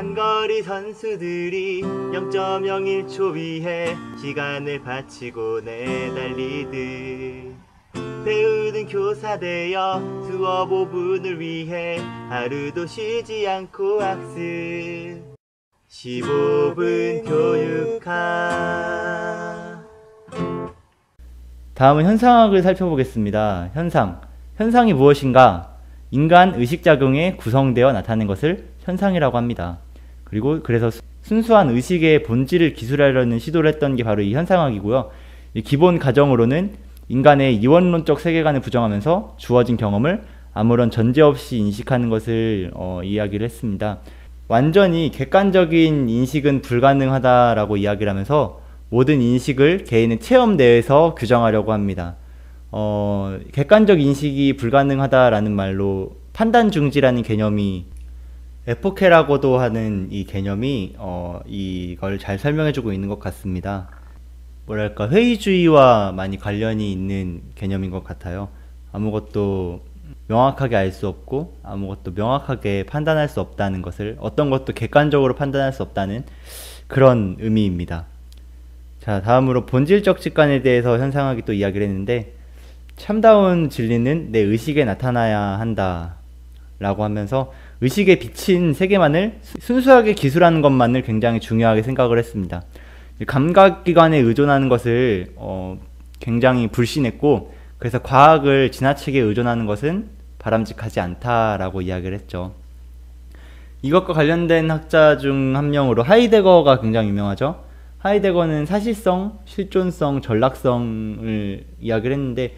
장거리 선수들이 0.01초 위해 시간을 바치고 내달리듯 배우는 교사 되어 수업 5분을 위해 하루도 쉬지 않고 학습 15분 교육학. 다음은 현상학을 살펴보겠습니다. 현상이 무엇인가? 인간 의식작용에 구성되어 나타나는 것을 현상이라고 합니다. 그래서 순수한 의식의 본질을 기술하려는 시도를 했던 게 바로 이 현상학이고요. 이 기본 가정으로는 인간의 이원론적 세계관을 부정하면서 주어진 경험을 아무런 전제 없이 인식하는 것을 이야기를 했습니다. 완전히 객관적인 인식은 불가능하다라고 이야기를 하면서 모든 인식을 개인의 체험 내에서 규정하려고 합니다. 객관적 인식이 불가능하다라는 말로 판단중지라는 개념이 에포케라고도 하는 이 개념이 이걸 잘 설명해주고 있는 것 같습니다. 뭐랄까 회의주의와 많이 관련이 있는 개념인 것 같아요. 아무것도 명확하게 알 수 없고 아무것도 명확하게 판단할 수 없다는 것을, 어떤 것도 객관적으로 판단할 수 없다는 그런 의미입니다. 자, 다음으로 본질적 직관에 대해서 현상학이 또 이야기를 했는데, 참다운 진리는 내 의식에 나타나야 한다 라고 하면서 의식에 비친 세계만을 순수하게 기술하는 것만을 굉장히 중요하게 생각을 했습니다. 감각기관에 의존하는 것을 굉장히 불신했고, 그래서 과학을 지나치게 의존하는 것은 바람직하지 않다라고 이야기를 했죠. 이것과 관련된 학자 중 한 명으로 하이데거가 굉장히 유명하죠. 하이데거는 사실성, 실존성, 전락성을 이야기를 했는데,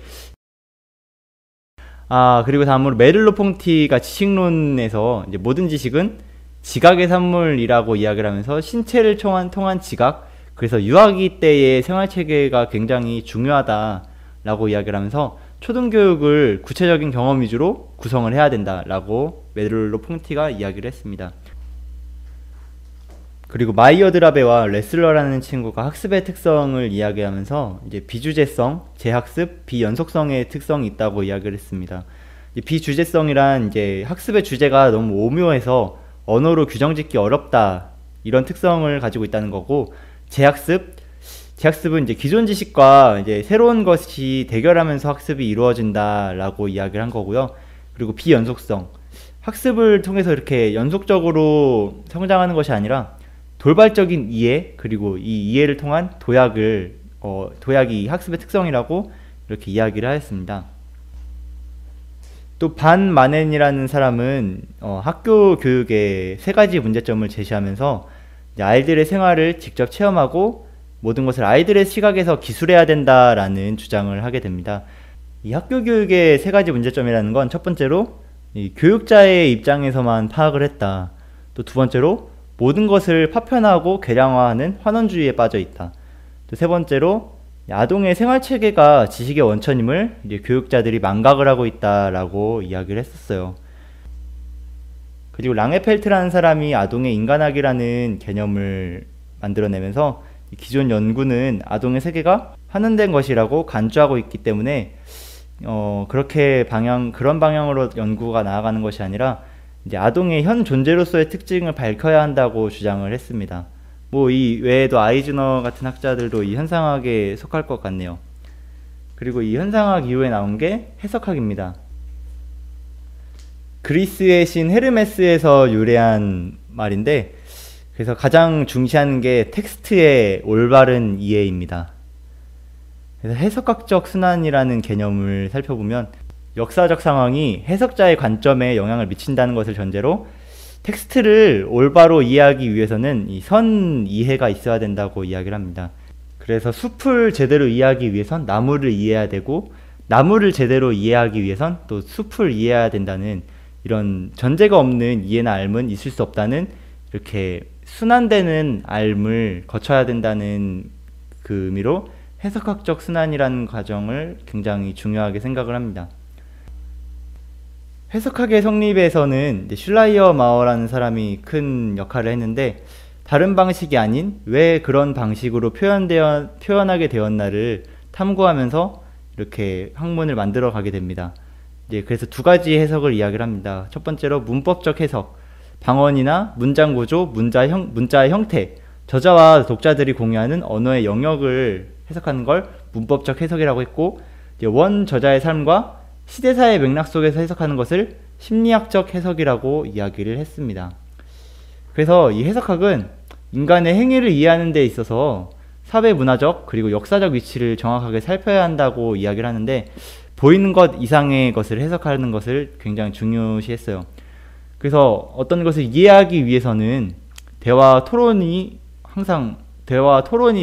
그리고 다음으로 메를로 퐁티가 지식론에서 이제 모든 지식은 지각의 산물이라고 이야기를 하면서 신체를 통한 지각, 그래서 유아기 때의 생활체계가 굉장히 중요하다라고 이야기를 하면서 초등교육을 구체적인 경험 위주로 구성을 해야 된다라고 메를로 퐁티가 이야기를 했습니다. 그리고 마이어 드라베와 레슬러라는 친구가 학습의 특성을 이야기하면서 이제 비주제성, 재학습, 비연속성의 특성이 있다고 이야기를 했습니다. 비주제성이란 이제 학습의 주제가 너무 오묘해서 언어로 규정짓기 어렵다, 이런 특성을 가지고 있다는 거고, 재학습은 이제 기존 지식과 이제 새로운 것이 대결하면서 학습이 이루어진다라고 이야기를 한 거고요. 그리고 비연속성, 학습을 통해서 이렇게 연속적으로 성장하는 것이 아니라 돌발적인 이해, 그리고 이 이해를 통한 도약이 학습의 특성이라고 이렇게 이야기를 하였습니다. 또 반 마넨이라는 사람은 학교 교육의 3가지 문제점을 제시하면서 아이들의 생활을 직접 체험하고 모든 것을 아이들의 시각에서 기술해야 된다라는 주장을 하게 됩니다. 이 학교 교육의 3가지 문제점이라는 건, 첫 번째로 이 교육자의 입장에서만 파악을 했다. 또 두 번째로 모든 것을 파편화하고 계량화하는 환원주의에 빠져 있다. 또 세 번째로 아동의 생활체계가 지식의 원천임을 이제 교육자들이 망각을 하고 있다라고 이야기를 했었어요. 그리고 랑게펠트라는 사람이 아동의 인간학이라는 개념을 만들어내면서 기존 연구는 아동의 세계가 환원된 것이라고 간주하고 있기 때문에 그런 방향으로 연구가 나아가는 것이 아니라 이제 아동의 현 존재로서의 특징을 밝혀야 한다고 주장을 했습니다. 이 외에도 아이즈너 같은 학자들도 이 현상학에 속할 것 같네요. 그리고 이 현상학 이후에 나온 게 해석학입니다. 그리스의 신 헤르메스에서 유래한 말인데, 그래서 가장 중시하는 게 텍스트의 올바른 이해입니다. 그래서 해석학적 순환이라는 개념을 살펴보면, 역사적 상황이 해석자의 관점에 영향을 미친다는 것을 전제로 텍스트를 올바로 이해하기 위해서는 이 선 이해가 있어야 된다고 이야기를 합니다. 그래서 숲을 제대로 이해하기 위해선 나무를 이해해야 되고, 나무를 제대로 이해하기 위해선 또 숲을 이해해야 된다는, 이런 전제가 없는 이해나 알은 있을 수 없다는, 이렇게 순환되는 알을 거쳐야 된다는 그 의미로 해석학적 순환이라는 과정을 굉장히 중요하게 생각을 합니다. 해석학의 성립에서는 슐라이어 마어라는 사람이 큰 역할을 했는데, 다른 방식이 아닌 왜 그런 방식으로 표현하게 되었나를 탐구하면서 이렇게 학문을 만들어 가게 됩니다. 그래서 2가지 해석을 이야기를 합니다. 첫 번째로 문법적 해석. 방언이나 문장 구조, 문자의 형태, 저자와 독자들이 공유하는 언어의 영역을 해석하는 걸 문법적 해석이라고 했고, 원 저자의 삶과 시대사의 맥락 속에서 해석하는 것을 심리학적 해석이라고 이야기를 했습니다. 그래서 이 해석학은 인간의 행위를 이해하는 데 있어서 사회 문화적 그리고 역사적 위치를 정확하게 살펴야 한다고 이야기를 하는데, 보이는 것 이상의 것을 해석하는 것을 굉장히 중요시했어요. 그래서 어떤 것을 이해하기 위해서는 대화 토론이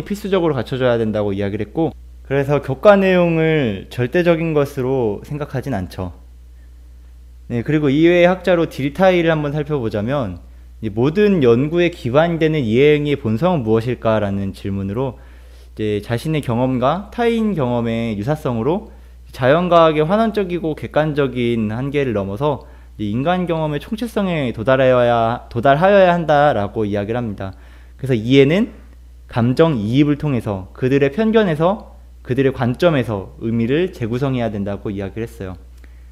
필수적으로 갖춰져야 된다고 이야기를 했고, 그래서 교과 내용을 절대적인 것으로 생각하진 않죠. 네, 그리고 이외의 학자로 딜타이를 한번 살펴보자면, 모든 연구에 기반되는 이해행위의 본성은 무엇일까라는 질문으로 이제 자신의 경험과 타인 경험의 유사성으로 자연과학의 환원적이고 객관적인 한계를 넘어서 인간 경험의 총체성에 도달하여야 한다라고 이야기를 합니다. 그래서 이해는 감정 이입을 통해서 그들의 편견에서, 그들의 관점에서 의미를 재구성해야 된다고 이야기를 했어요.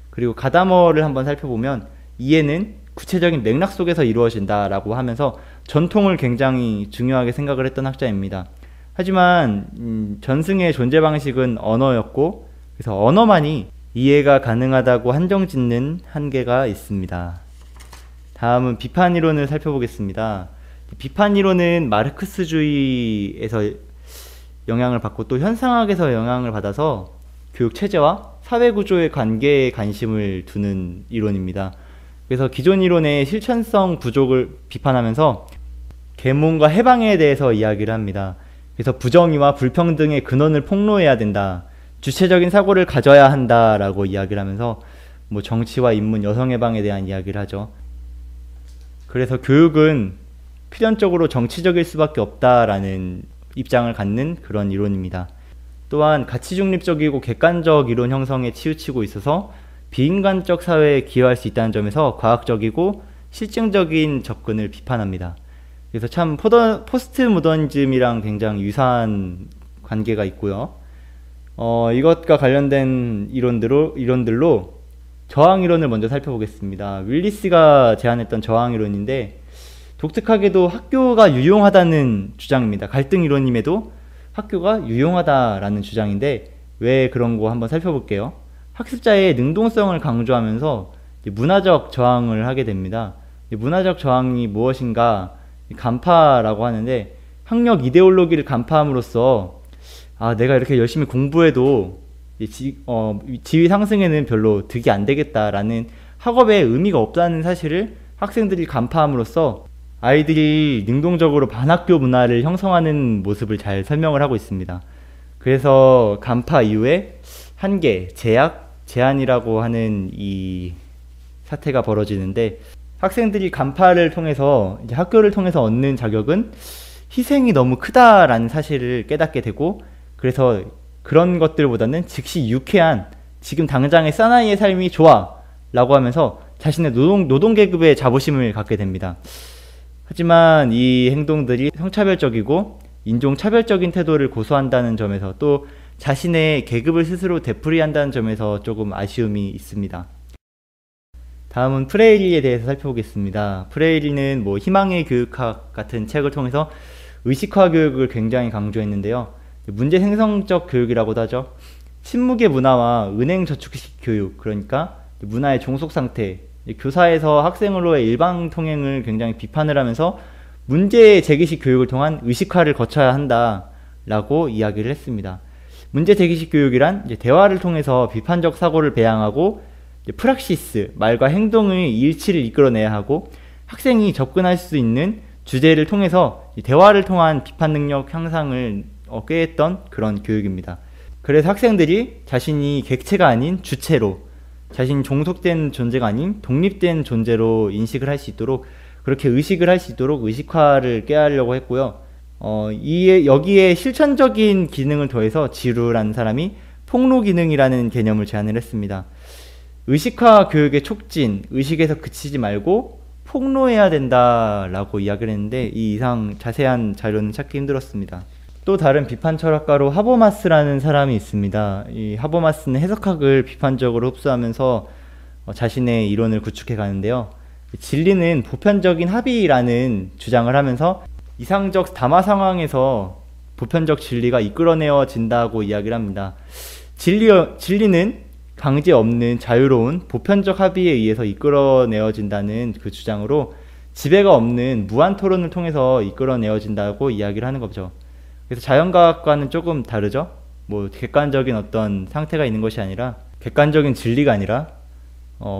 그리고 가다머를 한번 살펴보면 이해는 구체적인 맥락 속에서 이루어진다라고 하면서 전통을 굉장히 중요하게 생각을 했던 학자입니다. 하지만 전승의 존재 방식은 언어였고, 그래서 언어만이 이해가 가능하다고 한정짓는 한계가 있습니다. 다음은 비판 이론을 살펴보겠습니다. 비판 이론은 마르크스주의에서 영향을 받고 또 현상학에서 영향을 받아서 교육 체제와 사회 구조의 관계에 관심을 두는 이론입니다. 그래서 기존 이론의 실천성 부족을 비판하면서 계몽과 해방에 대해서 이야기를 합니다. 그래서 부정의와 불평등의 근원을 폭로해야 된다, 주체적인 사고를 가져야 한다라고 이야기를 하면서 정치와 인문, 여성해방에 대한 이야기를 하죠. 그래서 교육은 필연적으로 정치적일 수밖에 없다라는 입장을 갖는 그런 이론입니다. 또한 가치 중립적이고 객관적 이론 형성에 치우치고 있어서 비인간적 사회에 기여할 수 있다는 점에서 과학적이고 실증적인 접근을 비판합니다. 그래서 참 포스트 모더니즘이랑 굉장히 유사한 관계가 있고요. 이것과 관련된 이론들로 저항이론을 먼저 살펴보겠습니다. 윌리스가 제안했던 저항이론인데, 독특하게도 학교가 유용하다는 주장입니다. 갈등 이론임에도 학교가 유용하다라는 주장인데, 왜 그런 거 한번 살펴볼게요. 학습자의 능동성을 강조하면서 문화적 저항을 하게 됩니다. 문화적 저항이 무엇인가, 간파라고 하는데, 학력 이데올로기를 간파함으로써 내가 이렇게 열심히 공부해도 지위 상승에는 별로 득이 안 되겠다라는 학업에 의미가 없다는 사실을 학생들이 간파함으로써 아이들이 능동적으로 반학교 문화를 형성하는 모습을 잘 설명을 하고 있습니다. 그래서 간파 이후에 한계, 제한이라고 하는 이 사태가 벌어지는데, 학생들이 간파를 통해서 이제 학교를 통해서 얻는 자격은 희생이 너무 크다라는 사실을 깨닫게 되고, 그래서 그런 것들보다는 즉시 유쾌한 지금 당장의 사나이의 삶이 좋아 라고 하면서 자신의 노동계급의 자부심을 갖게 됩니다. 하지만 이 행동들이 성차별적이고 인종차별적인 태도를 고수한다는 점에서, 또 자신의 계급을 스스로 되풀이한다는 점에서 조금 아쉬움이 있습니다. 다음은 프레이리에 대해서 살펴보겠습니다. 프레이리는 희망의 교육학 같은 책을 통해서 의식화 교육을 굉장히 강조했는데요. 문제 생성적 교육이라고도 하죠. 친무계 문화와 은행 저축식 교육, 그러니까 문화의 종속 상태, 교사에서 학생으로의 일방 통행을 굉장히 비판을 하면서 문제 제기식 교육을 통한 의식화를 거쳐야 한다라고 이야기를 했습니다. 문제 제기식 교육이란 대화를 통해서 비판적 사고를 배양하고 프락시스, 말과 행동의 일치를 이끌어내야 하고, 학생이 접근할 수 있는 주제를 통해서 대화를 통한 비판 능력 향상을 꾀했던 그런 교육입니다. 그래서 학생들이 자신이 객체가 아닌 주체로, 자신이 종속된 존재가 아닌 독립된 존재로 인식을 할 수 있도록, 그렇게 의식을 할 수 있도록 의식화를 꾀하려고 했고요. 여기에 실천적인 기능을 더해서 지루라는 사람이 폭로 기능이라는 개념을 제안을 했습니다. 의식화 교육의 촉진, 의식에서 그치지 말고 폭로해야 된다라고 이야기를 했는데, 이 이상 자세한 자료는 찾기 힘들었습니다. 또 다른 비판 철학가로 하버마스라는 사람이 있습니다. 이 하버마스는 해석학을 비판적으로 흡수하면서 자신의 이론을 구축해 가는데요. 진리는 보편적인 합의라는 주장을 하면서 이상적 담화 상황에서 보편적 진리가 이끌어내어진다고 이야기를 합니다. 진리는 강제 없는 자유로운 보편적 합의에 의해서 이끌어내어진다는 그 주장으로 지배가 없는 무한 토론을 통해서 이끌어내어진다고 이야기를 하는 거죠. 그래서 자연과학과는 조금 다르죠. 뭐 객관적인 어떤 상태가 있는 것이 아니라, 객관적인 진리가 아니라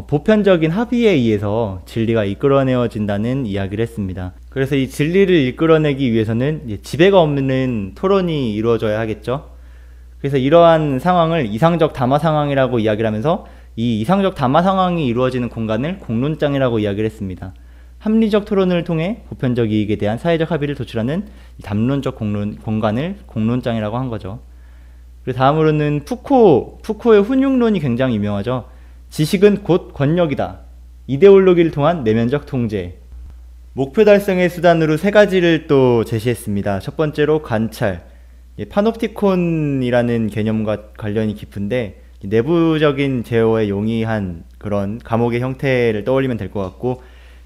보편적인 합의에 의해서 진리가 이끌어내어진다는 이야기를 했습니다. 그래서 이 진리를 이끌어내기 위해서는 이제 지배가 없는 토론이 이루어져야 하겠죠. 그래서 이러한 상황을 이상적 담화 상황이라고 이야기를 하면서 이 이상적 담화 상황이 이루어지는 공간을 공론장이라고 이야기를 했습니다. 합리적 토론을 통해 보편적 이익에 대한 사회적 합의를 도출하는 담론적 공간을 공론장이라고 한 거죠. 그리고 다음으로는 푸코의 훈육론이 굉장히 유명하죠. 지식은 곧 권력이다. 이데올로기를 통한 내면적 통제. 목표 달성의 수단으로 세 가지를 또 제시했습니다. 첫 번째로 관찰. 파놉티콘이라는 개념과 관련이 깊은데 내부적인 제어에 용이한 그런 감옥의 형태를 떠올리면 될 것 같고,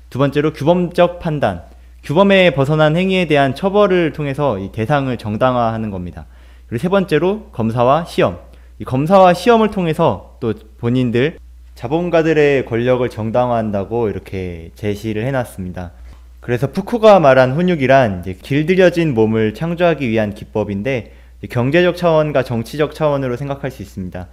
두 번째로 규범적 판단. 규범에 벗어난 행위에 대한 처벌을 통해서 이 대상을 정당화하는 겁니다. 그리고 세 번째로 검사와 시험. 이 검사와 시험을 통해서 또 본인들 자본가들의 권력을 정당화한다고 이렇게 제시를 해놨습니다. 그래서 푸코가 말한 훈육이란 이제 길들여진 몸을 창조하기 위한 기법인데, 경제적 차원과 정치적 차원으로 생각할 수 있습니다.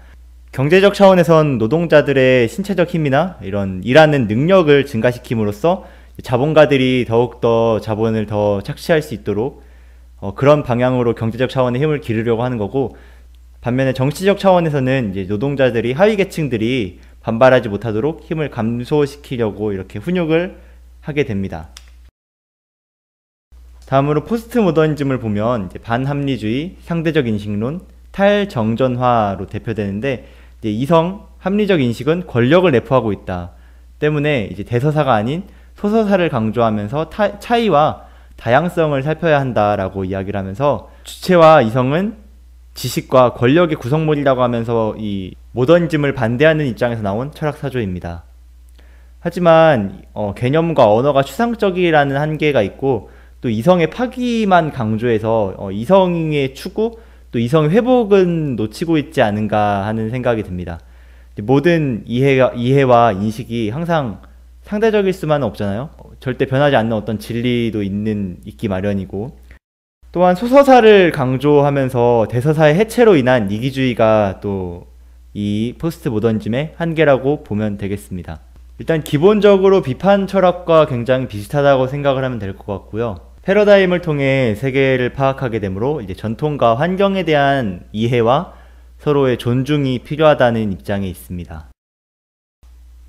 경제적 차원에선 노동자들의 신체적 힘이나 이런 일하는 능력을 증가시킴으로써 자본가들이 더욱더 자본을 더 착취할 수 있도록 그런 방향으로 경제적 차원의 힘을 기르려고 하는 거고, 반면에 정치적 차원에서는 이제 노동자들이, 하위 계층들이 반발하지 못하도록 힘을 감소시키려고 이렇게 훈육을 하게 됩니다. 다음으로 포스트 모더니즘을 보면 이제 반합리주의, 상대적 인식론, 탈정전화로 대표되는데, 이제 이성 합리적 인식은 권력을 내포하고 있다 때문에 이제 대서사가 아닌 소서사를 강조하면서 차이와 다양성을 살펴야 한다라고 이야기를 하면서, 주체와 이성은 지식과 권력의 구성물이라고 하면서 이 모더니즘을 반대하는 입장에서 나온 철학사조입니다. 하지만 개념과 언어가 추상적이라는 한계가 있고, 또 이성의 파기만 강조해서 이성의 추구, 또 이성의 회복은 놓치고 있지 않은가 하는 생각이 듭니다. 모든 이해와 인식이 항상 상대적일 수만은 없잖아요. 절대 변하지 않는 어떤 진리도 있기 마련이고, 또한 소서사를 강조하면서 대서사의 해체로 인한 이기주의가 또 이 포스트 모더니즘의 한계라고 보면 되겠습니다. 일단 기본적으로 비판 철학과 굉장히 비슷하다고 생각을 하면 될 것 같고요. 패러다임을 통해 세계를 파악하게 되므로 이제 전통과 환경에 대한 이해와 서로의 존중이 필요하다는 입장에 있습니다.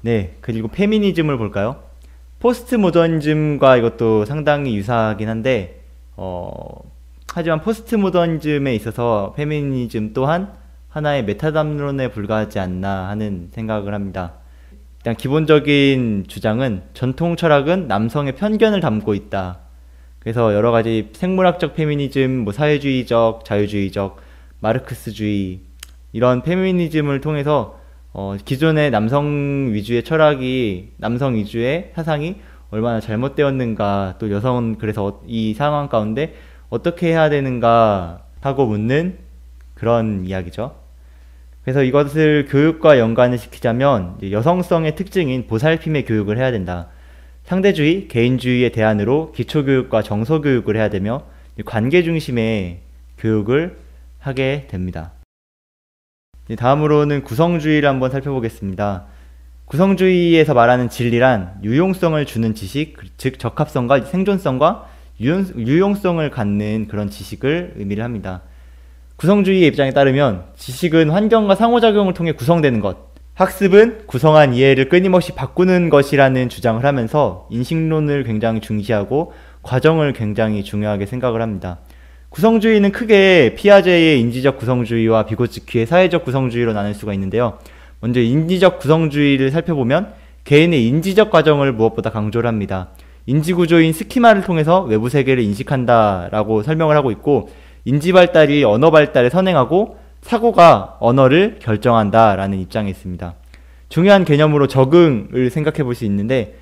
네, 그리고 페미니즘을 볼까요? 포스트 모더니즘과 이것도 상당히 유사하긴 한데 하지만 포스트 모더니즘에 있어서 페미니즘 또한 하나의 메타담론에 불과하지 않나 하는 생각을 합니다. 일단 기본적인 주장은 전통 철학은 남성의 편견을 담고 있다. 그래서 여러 가지 생물학적 페미니즘, 사회주의적, 자유주의적, 마르크스주의 이런 페미니즘을 통해서 기존의 남성 위주의 철학이, 남성 위주의 사상이 얼마나 잘못되었는가, 또 여성은 그래서 이 상황 가운데 어떻게 해야 되는가 하고 묻는 그런 이야기죠. 그래서 이것을 교육과 연관을 시키자면 여성성의 특징인 보살핌의 교육을 해야 된다. 상대주의, 개인주의의 대안으로 기초교육과 정서교육을 해야 되며 관계 중심의 교육을 하게 됩니다. 다음으로는 구성주의를 한번 살펴보겠습니다. 구성주의에서 말하는 진리란 유용성을 주는 지식, 즉 적합성과 생존성과 유용성을 갖는 그런 지식을 의미를 합니다. 구성주의의 입장에 따르면 지식은 환경과 상호작용을 통해 구성되는 것, 학습은 구성한 이해를 끊임없이 바꾸는 것이라는 주장을 하면서 인식론을 굉장히 중시하고 과정을 굉장히 중요하게 생각을 합니다. 구성주의는 크게 피아제의 인지적 구성주의와 비고츠키의 사회적 구성주의로 나눌 수가 있는데요. 먼저 인지적 구성주의를 살펴보면 개인의 인지적 과정을 무엇보다 강조를 합니다. 인지구조인 스키마를 통해서 외부 세계를 인식한다라고 설명을 하고 있고, 인지 발달이 언어 발달에 선행하고 사고가 언어를 결정한다라는 입장에 있습니다. 중요한 개념으로 적응을 생각해 볼 수 있는데,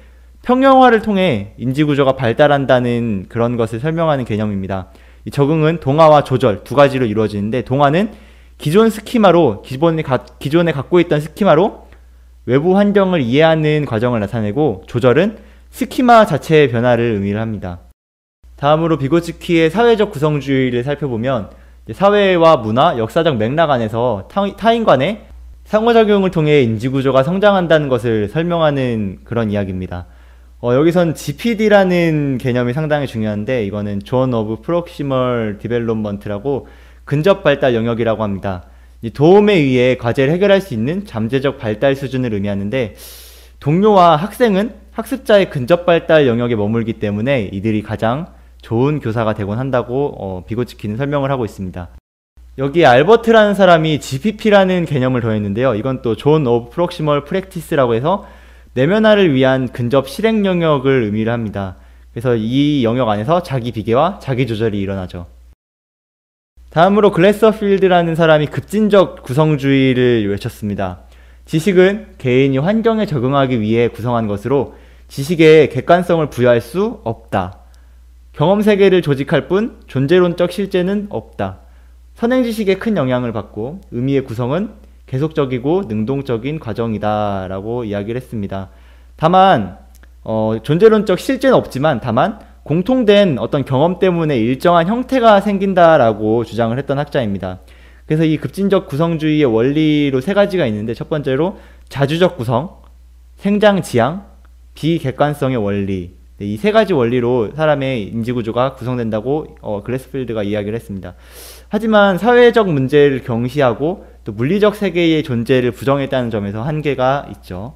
평형화를 통해 인지구조가 발달한다는 그런 것을 설명하는 개념입니다. 이 적응은 동화와 조절 두 가지로 이루어지는데, 동화는 기존 스키마로, 기존에 갖고 있던 스키마로 외부 환경을 이해하는 과정을 나타내고, 조절은 스키마 자체의 변화를 의미를 합니다. 다음으로 비고츠키의 사회적 구성주의를 살펴보면, 사회와 문화, 역사적 맥락 안에서 타인 간의 상호작용을 통해 인지구조가 성장한다는 것을 설명하는 그런 이야기입니다. 여기선 GPD라는 개념이 상당히 중요한데, 이거는 Zone of Proximal Development라고 근접 발달 영역이라고 합니다. 이 도움에 의해 과제를 해결할 수 있는 잠재적 발달 수준을 의미하는데, 동료와 학생은 학습자의 근접 발달 영역에 머물기 때문에 이들이 가장 좋은 교사가 되곤 한다고 비고츠키는 설명을 하고 있습니다. 여기에 알버트라는 사람이 GPP라는 개념을 더했는데요. 이건 또 Zone of Proximal Practice라고 해서 내면화를 위한 근접 실행 영역을 의미를 합니다. 그래서 이 영역 안에서 자기 비계와 자기 조절이 일어나죠. 다음으로 글래서필드라는 사람이 급진적 구성주의를 외쳤습니다. 지식은 개인이 환경에 적응하기 위해 구성한 것으로 지식에 객관성을 부여할 수 없다. 경험 세계를 조직할 뿐 존재론적 실제는 없다. 선행지식에 큰 영향을 받고 의미의 구성은 계속적이고 능동적인 과정이다 라고 이야기를 했습니다. 다만 존재론적 실제는 없지만, 다만 공통된 어떤 경험 때문에 일정한 형태가 생긴다라고 주장을 했던 학자입니다. 그래서 이 급진적 구성주의의 원리로 세 가지가 있는데, 첫 번째로 자주적 구성, 생장지향, 비객관성의 원리, 이 세 가지 원리로 사람의 인지구조가 구성된다고 글래스필드가 이야기를 했습니다. 하지만 사회적 문제를 경시하고 또 물리적 세계의 존재를 부정했다는 점에서 한계가 있죠.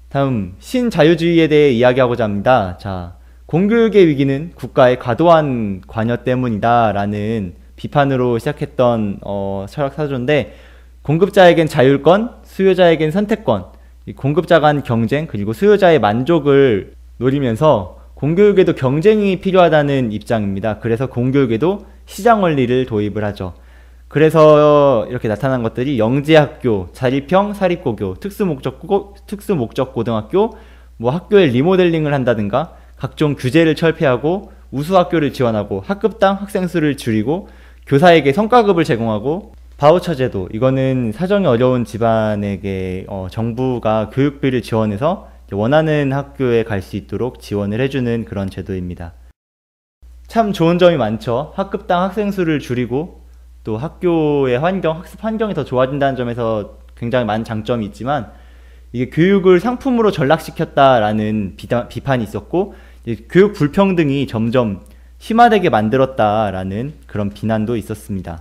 다음, 신자유주의에 대해 이야기하고자 합니다. 자, 공교육의 위기는 국가의 과도한 관여 때문이다 라는 비판으로 시작했던 철학 사조인데, 공급자에겐 자율권, 수요자에겐 선택권, 공급자 간 경쟁 그리고 수요자의 만족을 노리면서 공교육에도 경쟁이 필요하다는 입장입니다. 그래서 공교육에도 시장 원리를 도입을 하죠. 그래서 이렇게 나타난 것들이 영재학교, 자립형 사립고교, 특수목적 고등학교, 학교의 리모델링을 한다든가, 각종 규제를 철폐하고 우수학교를 지원하고 학급당 학생 수를 줄이고 교사에게 성과급을 제공하고 바우처 제도, 이거는 사정이 어려운 집안에게 정부가 교육비를 지원해서 원하는 학교에 갈 수 있도록 지원을 해주는 그런 제도입니다. 참 좋은 점이 많죠. 학급당 학생 수를 줄이고 또 학교의 학습 환경이 더 좋아진다는 점에서 굉장히 많은 장점이 있지만, 이게 교육을 상품으로 전락시켰다라는 비판이 있었고, 교육 불평등이 점점 심화되게 만들었다라는 그런 비난도 있었습니다.